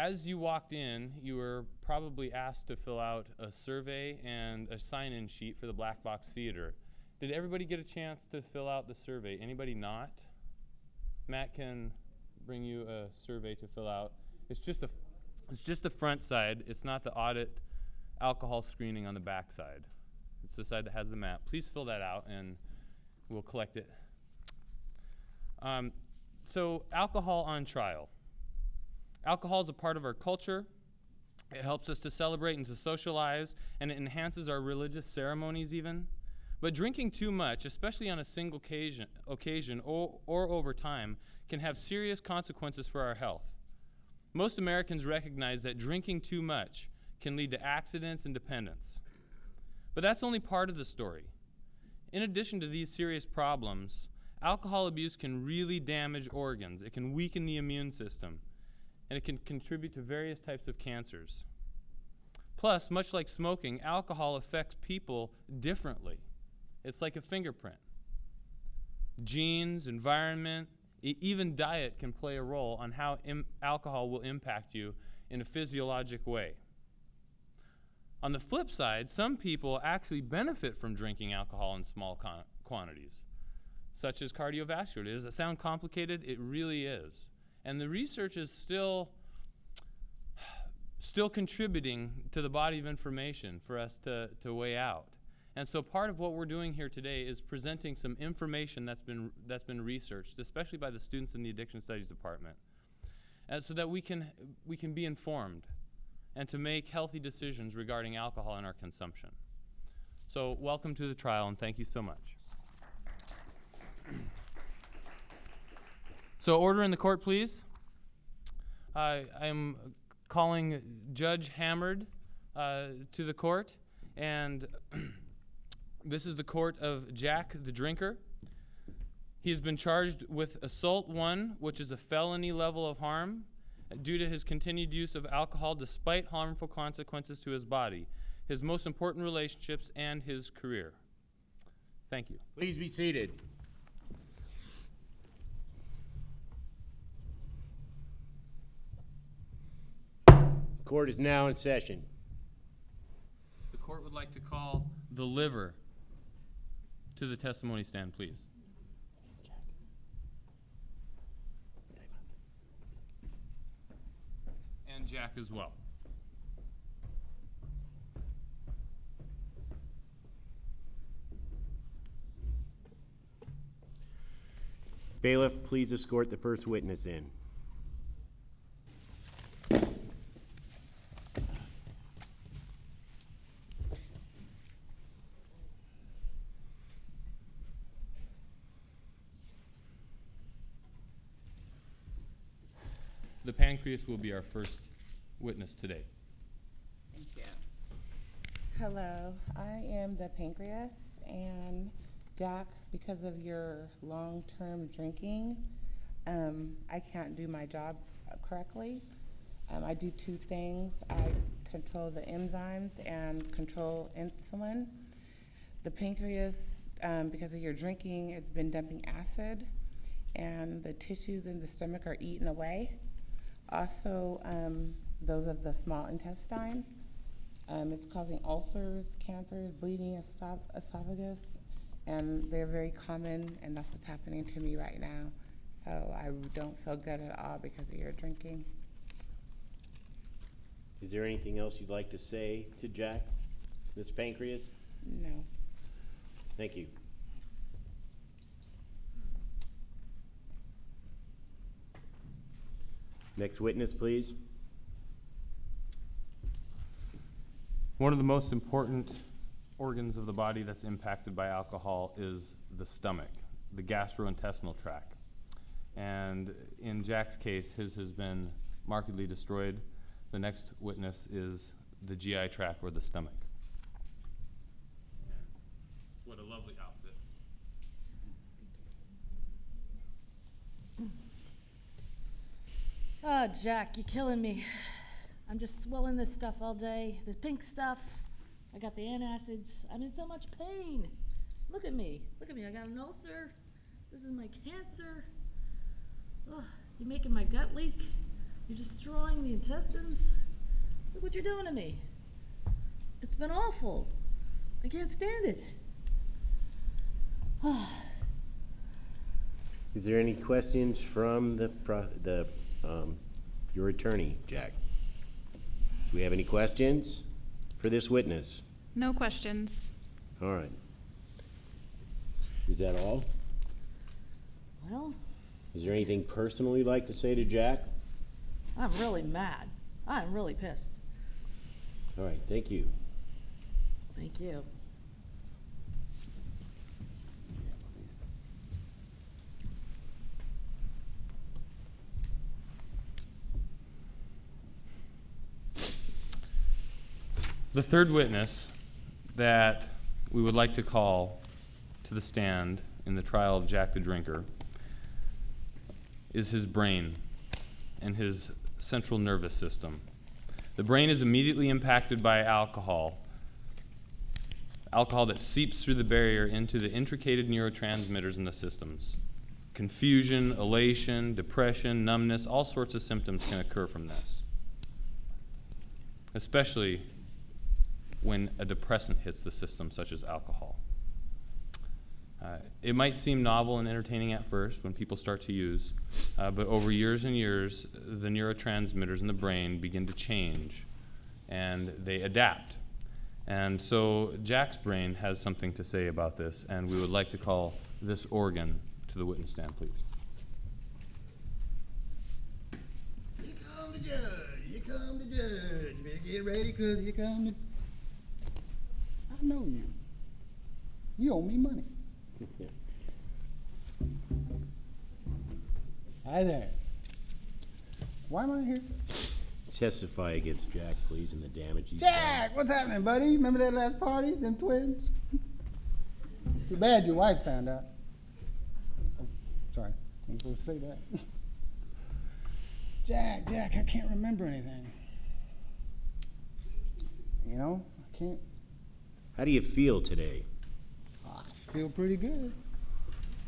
as you walked in, you were probably asked to fill out a survey and a sign-in sheet for the Black Box Theater. Did everybody get a chance to fill out the survey? Anybody not? Matt can bring you a survey to fill out. It's just the front side. It's not the audit alcohol screening on the back side. It's the side that has the map. Please fill that out and we'll collect it. So alcohol on trial. Alcohol is a part of our culture. It helps us to celebrate and to socialize, and it enhances our religious ceremonies even. But drinking too much, especially on a single occasion or over time, can have serious consequences for our health. Most Americans recognize that drinking too much can lead to accidents and dependence. But that's only part of the story. In addition to these serious problems, alcohol abuse can really damage organs. It can weaken the immune system, and it can contribute to various types of cancers. Plus, much like smoking, alcohol affects people differently. It's like a fingerprint. Genes, environment, even diet can play a role on how alcohol will impact you in a physiologic way. On the flip side, some people actually benefit from drinking alcohol in small quantities, such as cardiovascular. Does it sound complicated? It really is. And the research is still contributing to the body of information for us to weigh out. And so part of what we're doing here today is presenting some information that's been researched, especially by the students in the Addiction Studies Department, so that we can be informed and to make healthy decisions regarding alcohol and our consumption. So welcome to the trial, and thank you so much. So order in the court, please. I'm calling Judge Hammerd to the court, and this is the court of Jack the drinker. He has been charged with assault 1, which is a felony level of harm, due to his continued use of alcohol despite harmful consequences to his body, his most important relationships, and his career. Thank you. Please be seated. Court is now in session. The court would like to call the liver to the testimony stand, please. And Jack as well. Bailiff, please escort the first witness in. The pancreas will be our first witness today. Thank you. Hello, I am the pancreas, and Jack, because of your long-term drinking, I can't do my job correctly. I do two things. I control the enzymes and control insulin. The pancreas, because of your drinking, it's been dumping acid, and the tissues in the stomach are eaten away. Also, those of the small intestine. It's causing ulcers, cancers, bleeding, esophagus, and they're very common, and that's what's happening to me right now. So I don't feel good at all because of your drinking. Is there anything else you'd like to say to Jack, Ms. Pancreas? No. Thank you. Next witness, please. One of the most important organs of the body that's impacted by alcohol is the stomach, the gastrointestinal tract. And in Jack's case, his has been markedly destroyed. The next witness is the GI tract or the stomach. And what a lovely outfit. Oh, Jack, you're killing me. I'm just swilling this stuff all day. The pink stuff. I got the antacids. I'm in so much pain. Look at me. Look at me. I got an ulcer. This is my cancer. Ugh, you're making my gut leak. You're destroying the intestines. Look what you're doing to me. It's been awful. I can't stand it. Is there any questions from your attorney, Jack? Do we have any questions for this witness? No questions. All right. Is that all? Well, Is there anything personal you'd like to say to Jack? I'm really mad. I'm really pissed. All right, thank you. Thank you. The third witness that we would like to call to the stand in the trial of Jack the Drinker is his brain and his central nervous system. The brain is immediately impacted by alcohol that seeps through the barrier into the intricated neurotransmitters in the systems. Confusion, elation, depression, numbness, all sorts of symptoms can occur from this, especially when a depressant hits the system, such as alcohol. It might seem novel and entertaining at first when people start to use, but over years and years, the neurotransmitters in the brain begin to change and they adapt. And so Jack's brain has something to say about this, and we would like to call this organ to the witness stand, please. Here come the judge, here come the judge. Better get ready, cause here come the... I know you. You owe me money. Hi there. Why am I here? Testify against Jack, please, and the damage he's Jack, what's happening, buddy? Remember that last party? Them twins? Too bad your wife found out. Oh, sorry. I'm supposed to say that. Jack, I can't remember anything. You know, I can't. How do you feel today? I feel pretty good.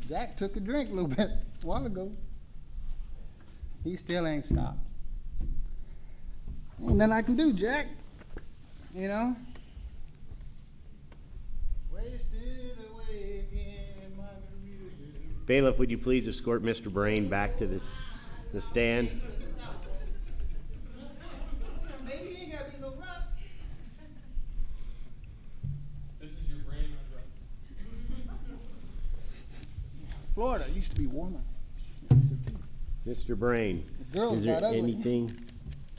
Jack took a drink a little bit a while ago. He still ain't stopped. Ain't nothing I can do, Jack. You know? Wasted away in my margarita. Bailiff, would you please escort Mr. Brain back to the stand? Baby, you ain't gotta be so rough. This is your brain. Florida used to be warmer. Mr. Brain, The girls is there got ugly. anything,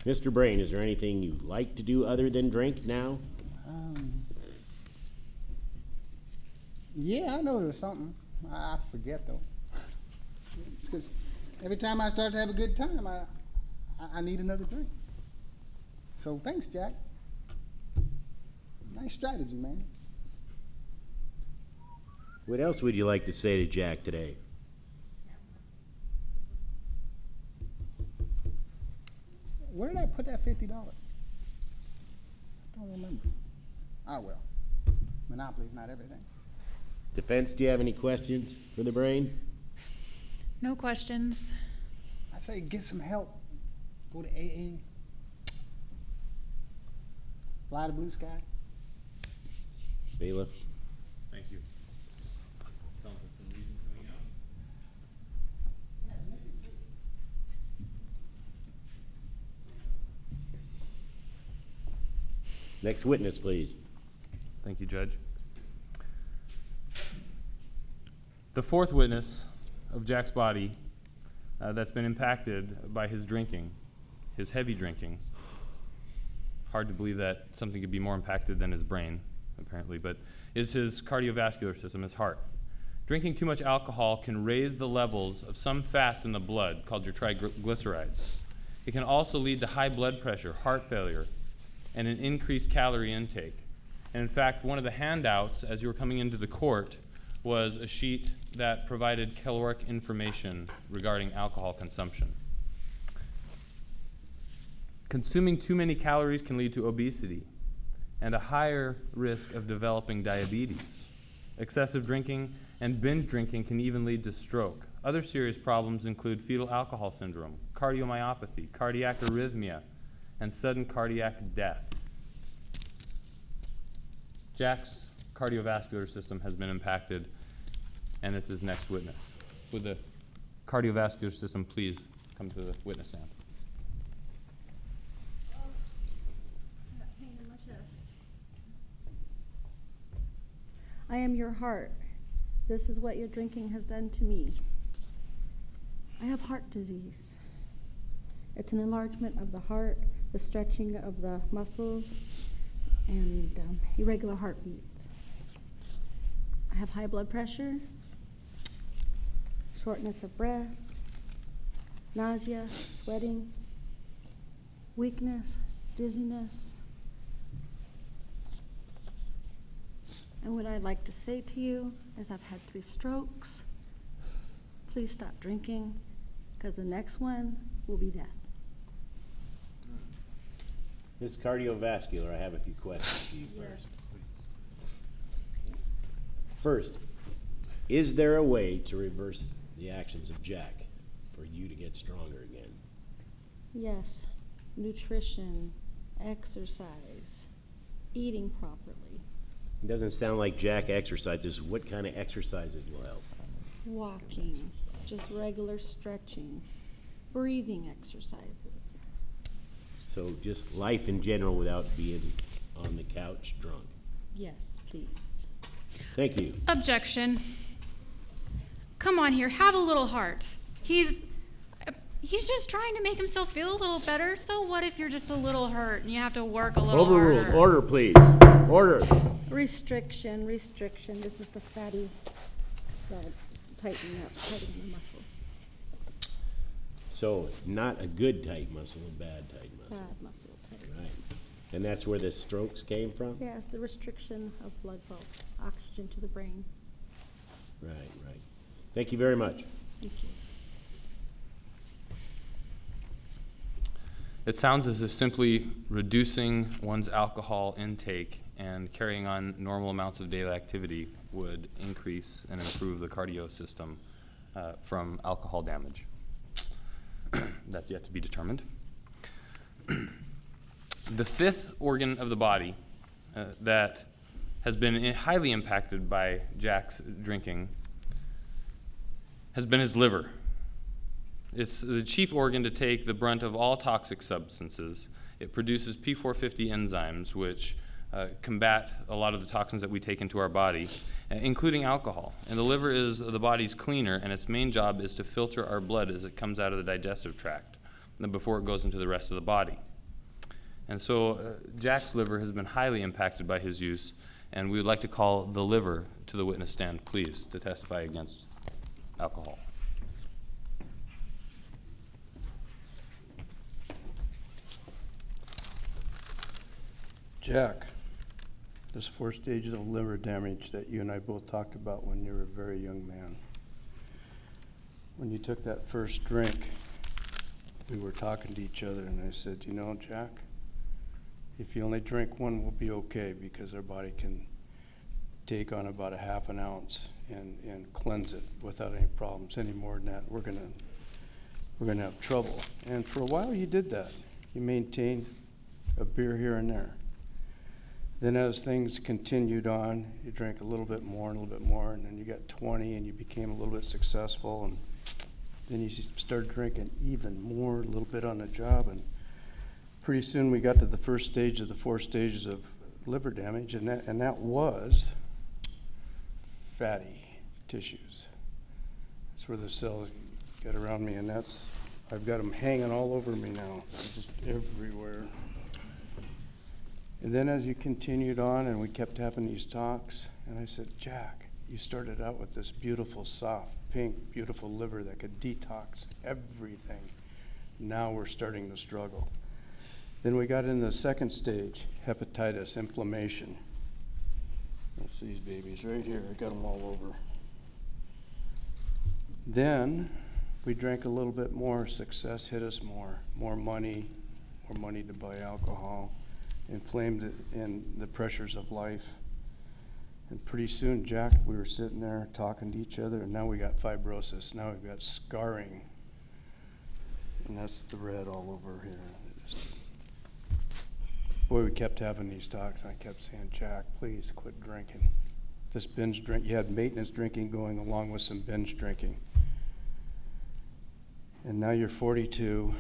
Mr. Brain, is there anything you'd like to do other than drink now? Yeah, I know there's something. I forget though. Because every time I start to have a good time, I need another drink. So thanks, Jack. Nice strategy, man. What else would you like to say to Jack today? Where did I put that $50? I don't remember. I will. Monopoly's not everything. Defense, do you have any questions for the Brain? No questions. I say get some help. Go to AA. Fly to blue sky. Bailiff? Thank you. Next witness, please. Thank you, Judge. The fourth witness of Jack's body that's been impacted by his drinking, his heavy drinking. Hard to believe that something could be more impacted than his brain, apparently, but is his cardiovascular system, his heart. Drinking too much alcohol can raise the levels of some fats in the blood called your triglycerides. It can also lead to high blood pressure, heart failure, and an increased calorie intake. And in fact, one of the handouts as you were coming into the court was a sheet that provided caloric information regarding alcohol consumption. Consuming too many calories can lead to obesity and a higher risk of developing diabetes. Excessive drinking and binge drinking can even lead to stroke. Other serious problems include fetal alcohol syndrome, cardiomyopathy, cardiac arrhythmia, and sudden cardiac death. Jack's cardiovascular system has been impacted, and this is next witness. Would the cardiovascular system please come to the witness stand? I got pain in my chest. I am your heart. This is what your drinking has done to me. I have heart disease. It's an enlargement of the heart, the stretching of the muscles, and irregular heartbeats. I have high blood pressure, shortness of breath, nausea, sweating, weakness, dizziness. And what I'd like to say to you is I've had 3 strokes. Please stop drinking, because the next one will be death. Ms. Cardiovascular, I have a few questions for you first. First, is there a way to reverse the actions of Jack for you to get stronger again? Yes, nutrition, exercise, eating properly, It doesn't sound like Jack exercises. What kind of exercises will help? walking, just regular stretching, breathing exercises. So just life in general without being on the couch drunk. Yes, please. Thank you. Objection. Come on here, have a little heart. He's just trying to make himself feel a little better, so what if you're just a little hurt and you have to work a little Overruled. harder? Order, please. Order. Restriction. This is the fatty cell tightening the muscle. So not a good tight muscle, a bad tight muscle. Bad muscle tight. Right. And that's where the strokes came from? Yes, the restriction of blood flow, oxygen to the brain. Right. Thank you very much. Thank you. It sounds as if simply reducing one's alcohol intake and carrying on normal amounts of daily activity would increase and improve the cardio system from alcohol damage. That's yet to be determined. The 5th organ of the body that has been highly impacted by Jack's drinking has been his liver. It's the chief organ to take the brunt of all toxic substances. It produces P450 enzymes, which combat a lot of the toxins that we take into our body, including alcohol. And the liver is the body's cleaner, and its main job is to filter our blood as it comes out of the digestive tract before it goes into the rest of the body. And so Jack's liver has been highly impacted by his use, and we would like to call the liver to the witness stand, please, to testify against alcohol. Jack, there's 4 stages of liver damage that you and I both talked about when you were a very young man. When you took that first drink, we were talking to each other, and I said, you know, Jack, if you only drink one, we'll be okay, because our body can take on about a half an ounce and cleanse it without any problems. Any more than that, we're gonna have trouble. And for a while you did that. You maintained a beer here and there. Then as things continued on, you drank a little bit more and a little bit more, and then you got 20 and you became a little bit successful, and then you started drinking even more, a little bit on the job, and pretty soon we got to the first stage of the 4 stages of liver damage, and that was fatty tissues. That's where the cells get around me, and I've got them hanging all over me now, just everywhere. And then as you continued on and we kept having these talks, and I said, Jack, you started out with this beautiful, soft, pink, beautiful liver that could detox everything. Now we're starting to struggle. Then we got into the second stage, hepatitis, inflammation. That's these babies right here. I got them all over. Then we drank a little bit more. Success hit us more money to buy alcohol, inflamed in the pressures of life. And pretty soon, Jack, we were sitting there talking to each other, and now we got fibrosis. Now we've got scarring And that's the red all over here. Boy, we kept having these talks, and I kept saying, Jack, please quit drinking. This binge drink, you had maintenance drinking going along with some binge drinking. And now you're 42,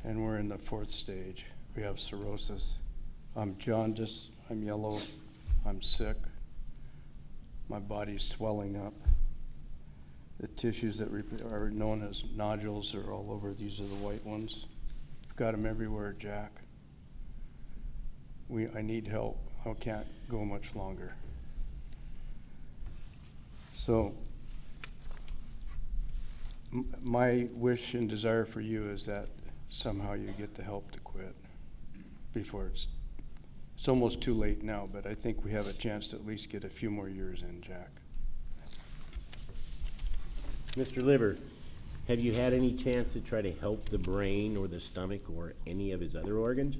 and we're in the 4th stage. We have cirrhosis. I'm jaundiced, I'm yellow, I'm sick. My body's swelling up. The tissues that are known as nodules are all over. These are the white ones. I've got them everywhere, Jack. I need help. I can't go much longer. So, my wish and desire for you is that somehow you get the help to quit before it's almost too late now, but I think we have a chance to at least get a few more years in, Jack. Mr. Liver, have you had any chance to try to help the brain or the stomach or any of his other organs?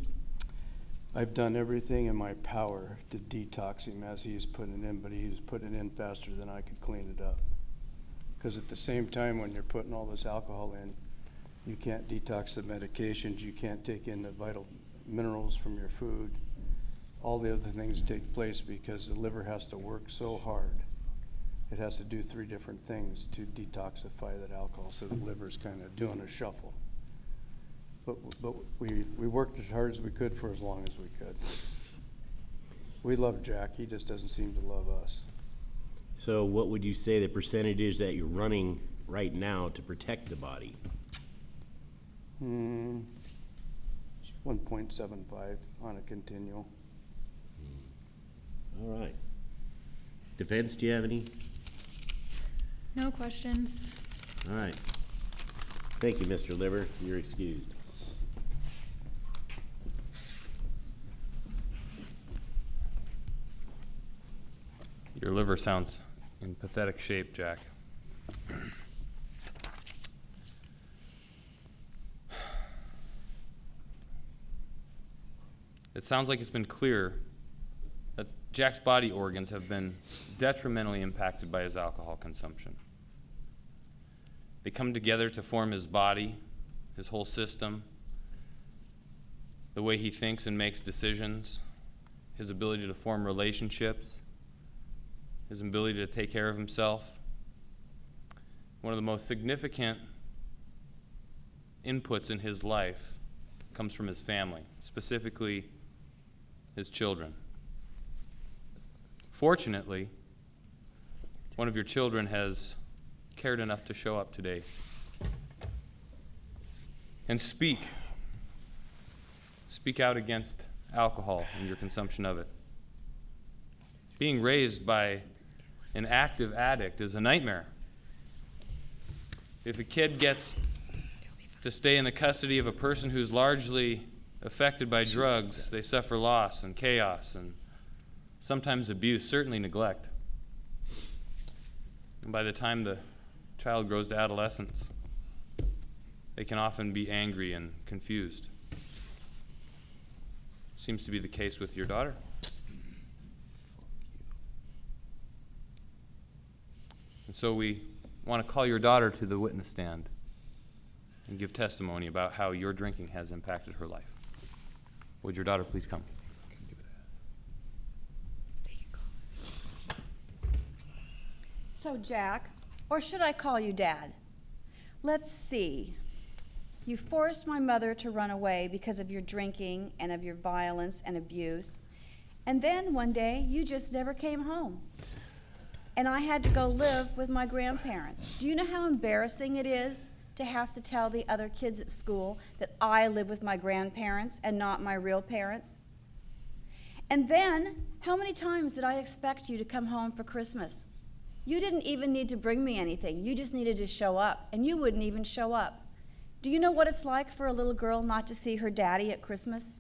I've done everything in my power to detox him as he is putting it in, but he was putting it in faster than I could clean it up. Because at the same time, when you're putting all this alcohol in, you can't detox the medications, you can't take in the vital minerals from your food. All the other things take place because the liver has to work so hard. It has to do 3 different things to detoxify that alcohol, so the liver's kind of doing a shuffle. But we worked as hard as we could for as long as we could. We love Jack, he just doesn't seem to love us. So what would you say the percentage is that you're running right now to protect the body? 1.75 on a continual. All right. Defense, do you have any? No questions. All right. Thank you, Mr. Liver. You're excused. Your liver sounds in pathetic shape, Jack. It sounds like it's been clear that Jack's body organs have been detrimentally impacted by his alcohol consumption. They come together to form his body, his whole system, the way he thinks and makes decisions, his ability to form relationships, his ability to take care of himself. One of the most significant inputs in his life comes from his family, specifically his children. Fortunately, one of your children has cared enough to show up today and speak out against alcohol and your consumption of it. Being raised by an active addict is a nightmare. If a kid gets to stay in the custody of a person who's largely affected by drugs, they suffer loss and chaos and sometimes abuse, certainly neglect. And by the time the child grows to adolescence, they can often be angry and confused. Seems to be the case with your daughter. And so we want to call your daughter to the witness stand and give testimony about how your drinking has impacted her life. Would your daughter please come? So, Jack, or should I call you Dad? Let's see. You forced my mother to run away because of your drinking and of your violence and abuse. And then one day, you just never came home. And I had to go live with my grandparents. Do you know how embarrassing it is to have to tell the other kids at school that I live with my grandparents and not my real parents? And then, how many times did I expect you to come home for Christmas? You didn't even need to bring me anything. You just needed to show up, and you wouldn't even show up. Do you know what it's like for a little girl not to see her daddy at Christmas?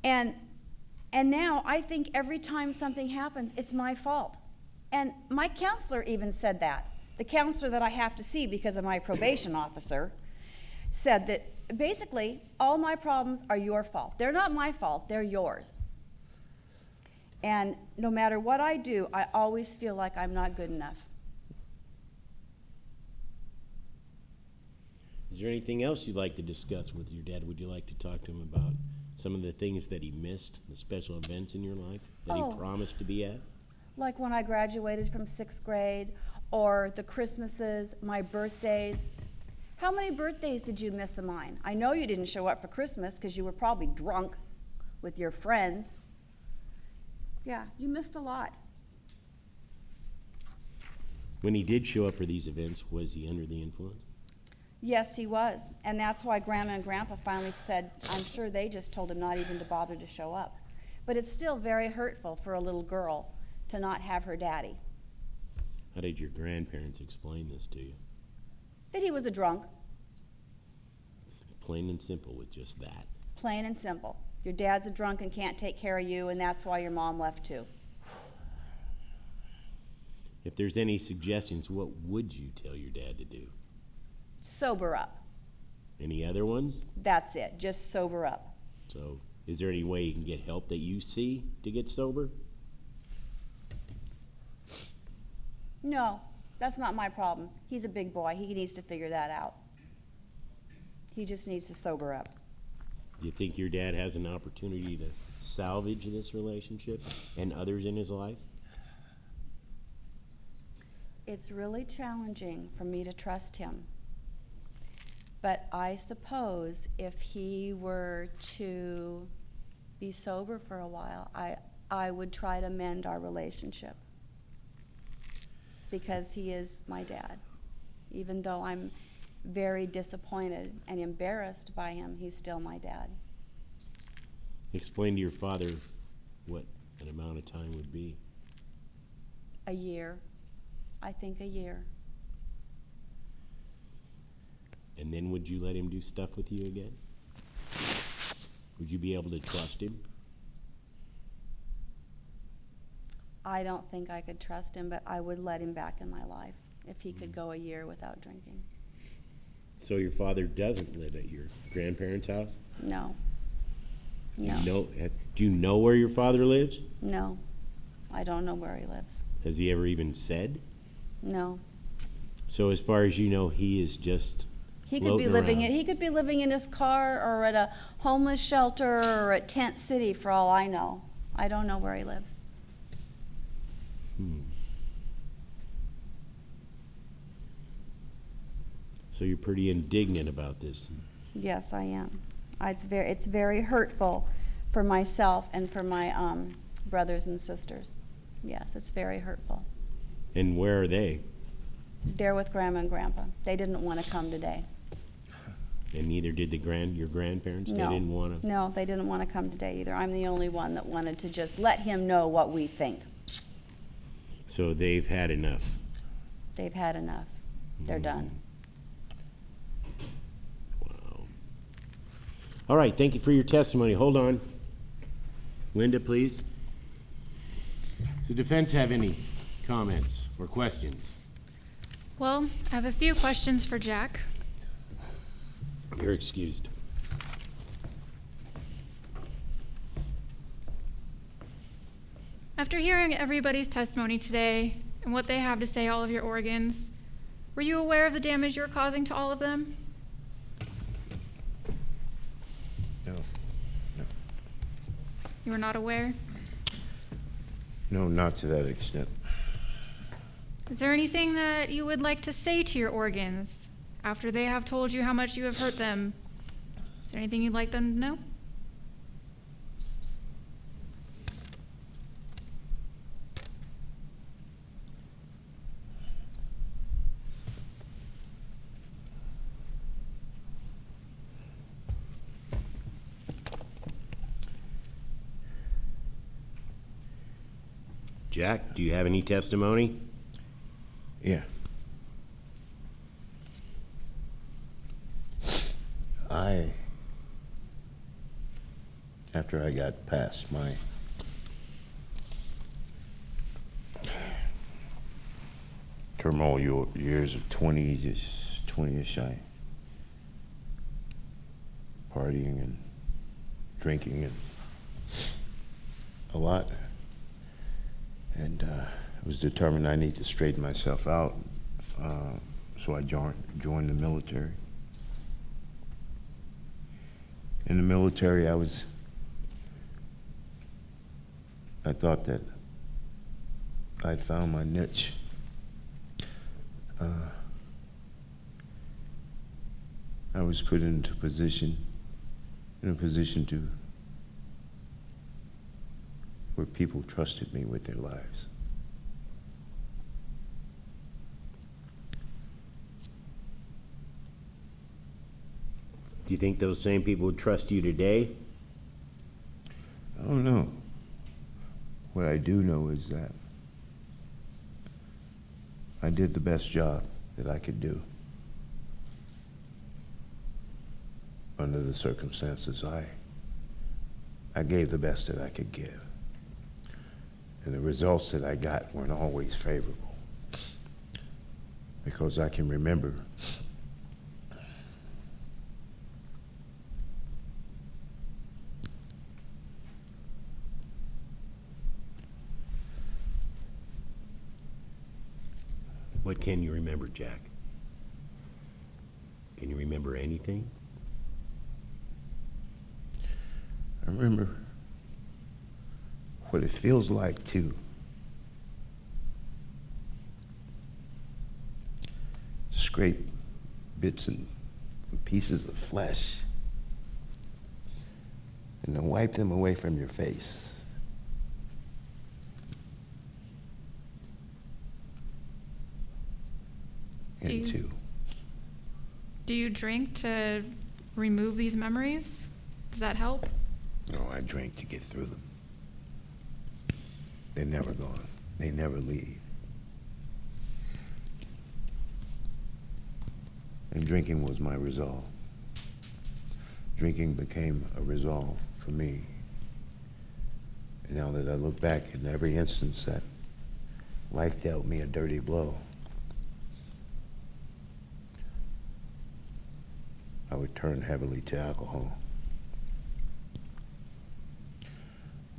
And now I think every time something happens, it's my fault. And my counselor even said that. The counselor that I have to see because of my probation officer said that basically all my problems are your fault. They're not my fault, they're yours. And no matter what I do, I always feel like I'm not good enough. Is there anything else you'd like to discuss with your dad? Would you like to talk to him about some of the things that he missed, the special events in your life that Oh. he promised to be at? Like when I graduated from 6th grade, or the Christmases, my birthdays. How many birthdays did you miss of mine? I know you didn't show up for Christmas because you were probably drunk with your friends. Yeah, you missed a lot. When he did show up for these events, was he under the influence? Yes, he was. And that's why Grandma and Grandpa finally said, I'm sure they just told him not even to bother to show up. But it's still very hurtful for a little girl to not have her daddy. How did your grandparents explain this to you? That he was a drunk, It's plain and simple with just that. plain and simple. Your dad's a drunk and can't take care of you, and that's why your mom left too. If there's any suggestions, what would you tell your dad to do? Sober up. Any other ones? That's it. Just sober up. So, is there any way you can get help that you see to get sober? No, that's not my problem. He's a big boy. He needs to figure that out. He just needs to sober up. Do you think your dad has an opportunity to salvage this relationship and others in his life? It's really challenging for me to trust him. But I suppose if he were to be sober for a while, I would try to mend our relationship. Because he is my dad. Even though I'm very disappointed and embarrassed by him, he's still my dad. Explain to your father what an amount of time would be. A year. I think a year. And then would you let him do stuff with you again? Would you be able to trust him? I don't think I could trust him, but I would let him back in my life if he could go a year without drinking. So your father doesn't live at your grandparents' house? No. Do No. do you know where your father lives? No. I don't know where he lives. Has he ever even said? No. So as far as you know, he is just He could be floating living around. he could be living in his car or at a homeless shelter or at Tent City for all I know. I don't know where he lives. So you're pretty indignant about this. Yes, I am. It's very hurtful for myself and for my brothers and sisters. Yes, it's very hurtful. And where are they? They're with Grandma and Grandpa. They didn't want to come today. And neither did your grandparents? No. They didn't want to? No, they didn't want to come today either. I'm the only one that wanted to just let him know what we think. So they've had enough. They've had enough. They're done. Wow. All right, thank you for your testimony. Hold on. Linda, please. Does the defense have any comments or questions? Well, I have a few questions for Jack. You're excused. After hearing everybody's testimony today and what they have to say, all of your organs, were you aware of the damage you're causing to all of them? No. You were not aware? No, not to that extent. Is there anything that you would like to say to your organs after they have told you how much you have hurt them? Is there anything you'd like them to know? Jack, do you have any testimony? Yeah. After I got past my turmoil years of 20-ish, I partying and drinking and a lot. And I was determined I need to straighten myself out, so I joined the military. In the military, I thought that I'd found my niche. I was put in a position where people trusted me with their lives. Do you think those same people would trust you today? I don't know. What I do know is that I did the best job that I could do under the circumstances. I gave the best that I could give. And the results that I got weren't always favorable, because I can remember What can you remember, Jack? Can you remember anything? I remember what it feels like to scrape bits and pieces of flesh and then wipe them away from your face. Do you drink to remove these memories? Does that help? No, I drank to get through them. They're never gone. They never leave. And drinking was my resolve. Drinking became a resolve for me. And now that I look back in every instance that life dealt me a dirty blow, I would turn heavily to alcohol.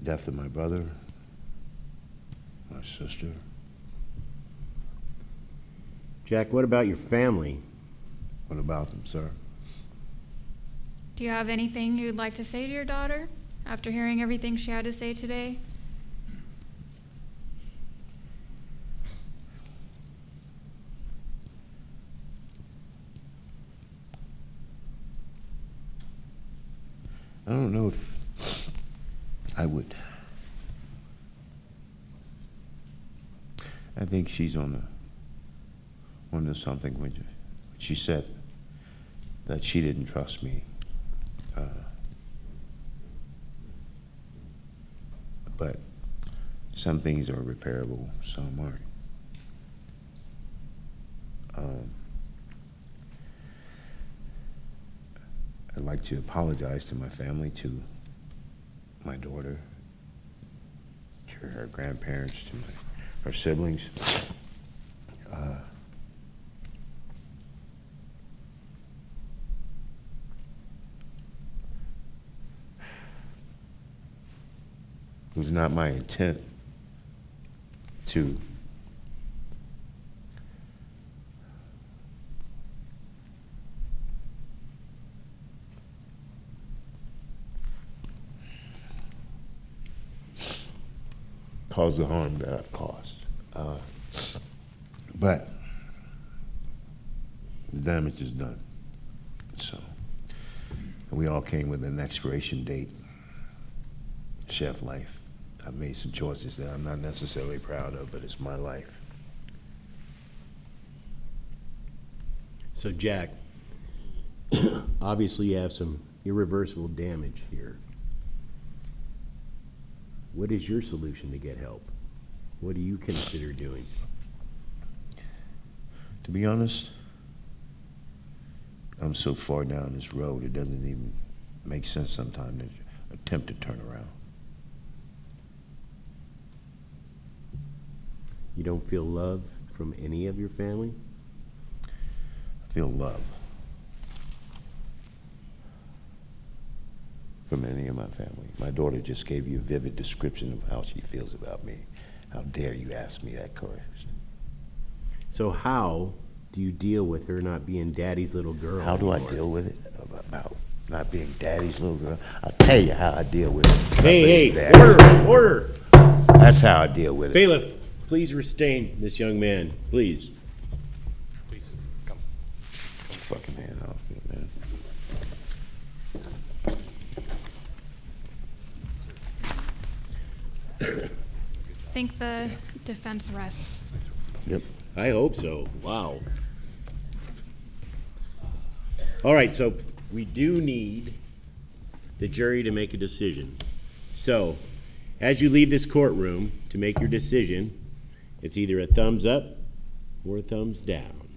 Death of my brother, my sister. Jack, what about your family? What about them, sir? Do you have anything you'd like to say to your daughter after hearing everything she had to say today? I don't know if I would. I think she's onto something when she said that she didn't trust me. But some things are repairable, some aren't. I'd like to apologize to my family, to my daughter, to her grandparents, to her siblings. It was not my intent to cause the harm that I've caused. But the damage is done. So, and we all came with an expiration date. Chef life. I've made some choices that I'm not necessarily proud of, but it's my life. So, Jack, obviously you have some irreversible damage here. What is your solution to get help? What do you consider doing? To be honest, I'm so far down this road, it doesn't even make sense sometimes to attempt to turn around. You don't feel love from any of your family? I feel love from any of my family. My daughter just gave you a vivid description of how she feels about me. How dare you ask me that question? So how do you deal with her not being daddy's little girl How do I anymore? deal with it? About not being daddy's little girl. I'll tell you how I deal with it. Hey, order! That's how I deal with it. Bailiff, please restrain this young man, please. Please, come. Fucking hand off me, man. I think the defense rests. Yep. I hope so. Wow. All right, so we do need the jury to make a decision. So, as you leave this courtroom to make your decision, it's either a thumbs up or a thumbs down.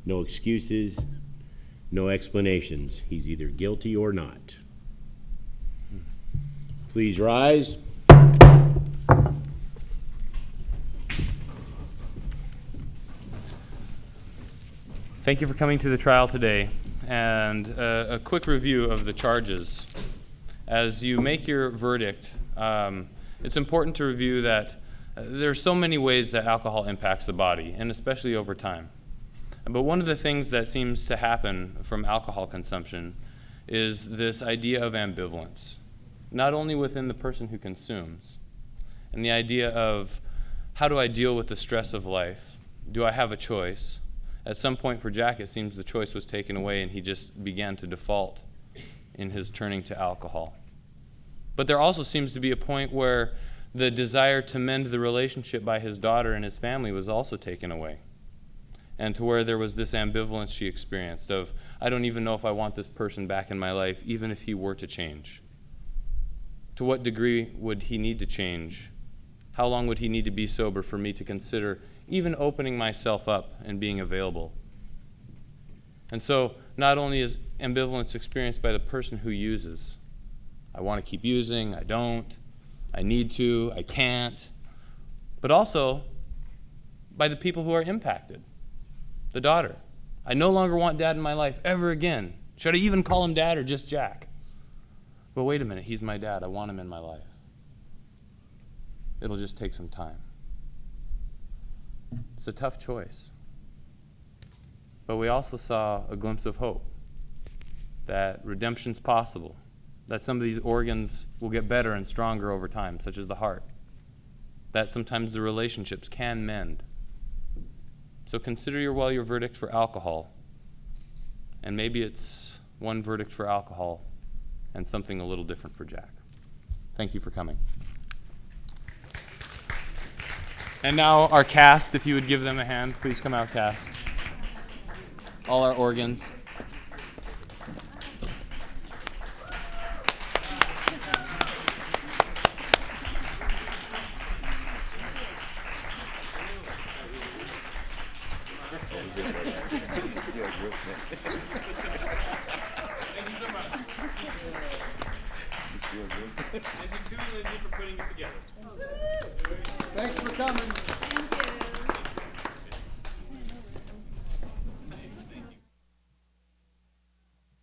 No excuses, no explanations. He's either guilty or not. Please rise. Thank you for coming to the trial today, and a quick review of the charges. As you make your verdict, it's important to review that there are so many ways that alcohol impacts the body, and especially over time. But one of the things that seems to happen from alcohol consumption is this idea of ambivalence, not only within the person who consumes, and the idea of, how do I deal with the stress of life? Do I have a choice? At some point for Jack, it seems the choice was taken away and he just began to default in his turning to alcohol. But there also seems to be a point where the desire to mend the relationship by his daughter and his family was also taken away. And to where there was this ambivalence she experienced of, I don't even know if I want this person back in my life, even if he were to change. To what degree would he need to change? How long would he need to be sober for me to consider even opening myself up and being available? And so not only is ambivalence experienced by the person who uses, I want to keep using, I don't, I need to, I can't, but also by the people who are impacted. The daughter. I no longer want dad in my life ever again. Should I even call him dad or just Jack? But wait a minute, he's my dad. I want him in my life. It'll just take some time. It's a tough choice. But we also saw a glimpse of hope, that redemption's possible, that some of these organs will get better and stronger over time, such as the heart, that sometimes the relationships can mend. So consider your verdict for alcohol, and maybe it's one verdict for alcohol and something a little different for Jack. Thank you for coming. And now our cast, if you would give them a hand, please come out, cast. All our organs. Thank you so much. Thank you, Tui Lindsey, for putting it together. Thanks for coming.